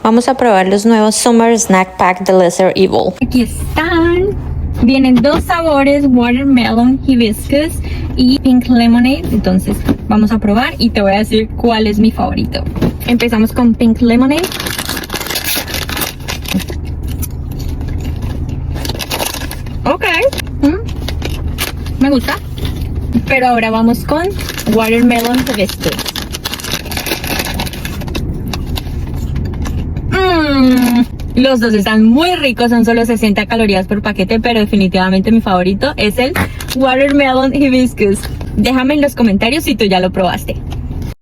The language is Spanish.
Vamos a probar los nuevos Summer Snack Pack de Lesser Evil. Aquí están. Vienen dos sabores, Watermelon Hibiscus y Pink Lemonade. Entonces vamos a probar y te voy a decir cuál es mi favorito. Empezamos con Pink Lemonade. Ok. Me gusta. Pero ahora vamos con Watermelon Hibiscus. Los dos están muy ricos, son solo 60 calorías por paquete, pero definitivamente mi favorito es el Watermelon Hibiscus. Déjame en los comentarios si tú ya lo probaste.